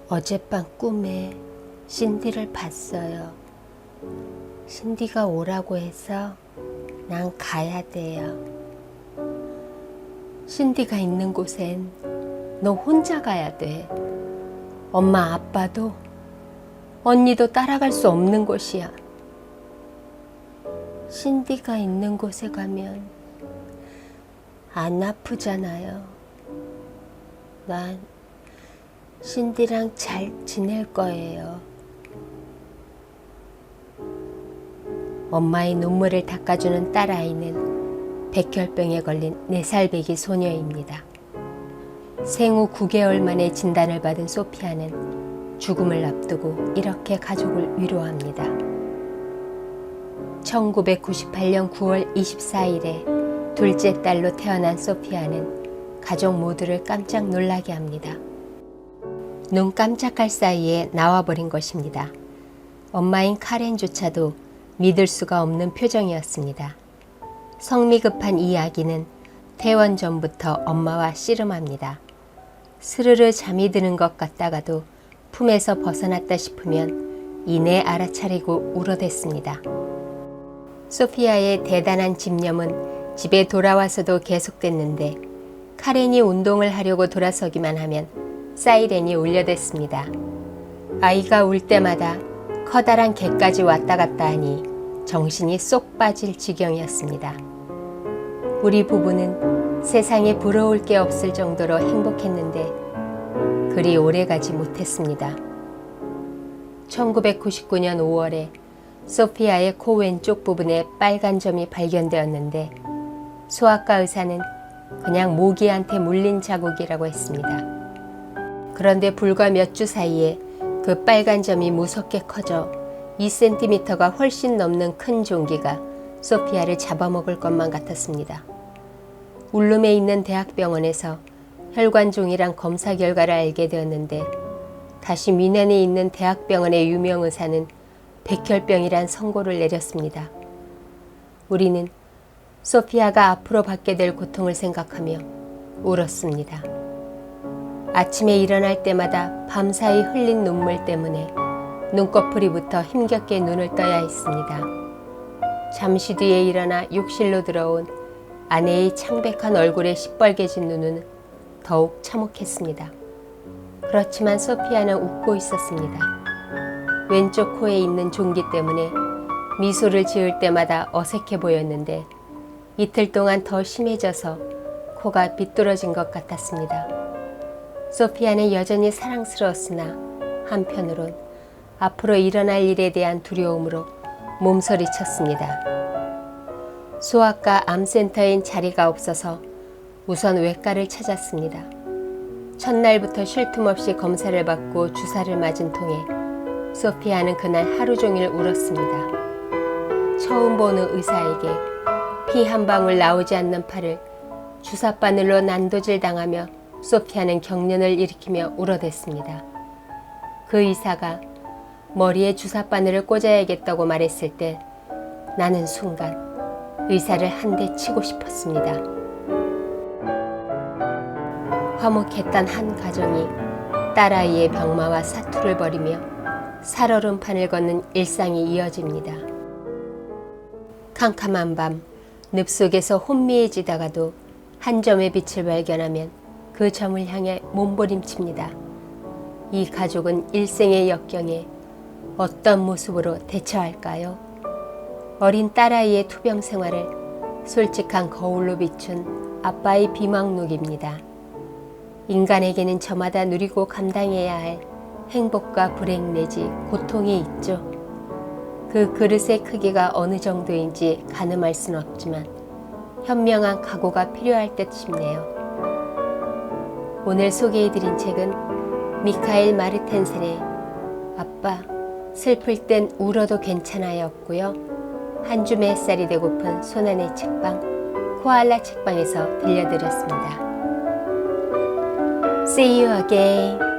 어젯밤 꿈에 신디를 봤어요. 신디가 오라고 해서 난 가야 돼요. 신디가 있는 곳엔 너 혼자 가야 돼. 엄마, 아빠도 언니도 따라갈 수 없는 곳이야. 신디가 있는 곳에 가면 안 아프잖아요. 난 신디랑 잘 지낼 거예요. 엄마의 눈물을 닦아주는 딸아이는 백혈병에 걸린 4살배기 소녀입니다. 생후 9개월 만에 진단을 받은 소피아는 죽음을 앞두고 이렇게 가족을 위로합니다. 1998년 9월 24일에 둘째 딸로 태어난 소피아는 가족 모두를 깜짝 놀라게 합니다. 눈 깜짝할 사이에 나와버린 것입니다. 엄마인 카렌조차도 믿을 수가 없는 표정이었습니다. 성미 급한 이 아기는 퇴원 전부터 엄마와 씨름합니다. 스르르 잠이 드는 것 같다가도 품에서 벗어났다 싶으면 이내 알아차리고 울어댔습니다. 소피아의 대단한 집념은 집에 돌아와서도 계속됐는데 카렌이 운동을 하려고 돌아서기만 하면 사이렌이 울려댔습니다. 아이가 울 때마다 커다란 개까지 왔다 갔다 하니 정신이 쏙 빠질 지경이었습니다. 우리 부부는 세상에 부러울 게 없을 정도로 행복했는데 그리 오래가지 못했습니다. 1999년 5월에 소피아의 코 왼쪽 부분에 빨간 점이 발견되었는데 소아과 의사는 그냥 모기한테 물린 자국이라고 했습니다. 그런데 불과 몇 주 사이에 그 빨간 점이 무섭게 커져 2cm가 훨씬 넘는 큰 종기가 소피아를 잡아먹을 것만 같았습니다. 울룸에 있는 대학병원에서 혈관종이랑 검사 결과를 알게 되었는데 다시 미넨에 있는 대학병원의 유명 의사는 백혈병이란 선고를 내렸습니다. 우리는 소피아가 앞으로 받게 될 고통을 생각하며 울었습니다. 아침에 일어날 때마다 밤사이 흘린 눈물 때문에 눈꺼풀이부터 힘겹게 눈을 떠야 했습니다. 잠시 뒤에 일어나 욕실로 들어온 아내의 창백한 얼굴에 시뻘개진 눈은 더욱 참혹했습니다. 그렇지만 소피아는 웃고 있었습니다. 왼쪽 코에 있는 종기 때문에 미소를 지을 때마다 어색해 보였는데 이틀 동안 더 심해져서 코가 비뚤어진 것 같았습니다. 소피아는 여전히 사랑스러웠으나 한편으론 앞으로 일어날 일에 대한 두려움으로 몸서리쳤습니다. 소아과 암센터엔 자리가 없어서 우선 외과를 찾았습니다. 첫날부터 쉴 틈 없이 검사를 받고 주사를 맞은 통에 소피아는 그날 하루 종일 울었습니다. 처음 보는 의사에게 피 한 방울 나오지 않는 팔을 주사바늘로 난도질 당하며 소피아는 경련을 일으키며 울어댔습니다. 그 의사가 머리에 주사바늘을 꽂아야겠다고 말했을 때 나는 순간 의사를 한 대 치고 싶었습니다. 화목했던 한 가정이 딸아이의 병마와 사투를 벌이며 살얼음판을 걷는 일상이 이어집니다. 캄캄한 밤 늪 속에서 혼미해지다가도 한 점의 빛을 발견하면 그 점을 향해 몸부림칩니다. 이 가족은 일생의 역경에 어떤 모습으로 대처할까요? 어린 딸아이의 투병 생활을 솔직한 거울로 비춘 아빠의 비망록입니다. 인간에게는 저마다 누리고 감당해야 할 행복과 불행 내지 고통이 있죠. 그 그릇의 크기가 어느 정도인지 가늠할 수는 없지만 현명한 각오가 필요할 듯 싶네요. 오늘 소개해드린 책은 미카엘 마르텐셀의 아빠, 슬플 땐 울어도 괜찮아였고요. 한 줌의 햇살이 되고픈 소난의 책방, 코알라 책방에서 들려드렸습니다. See you again.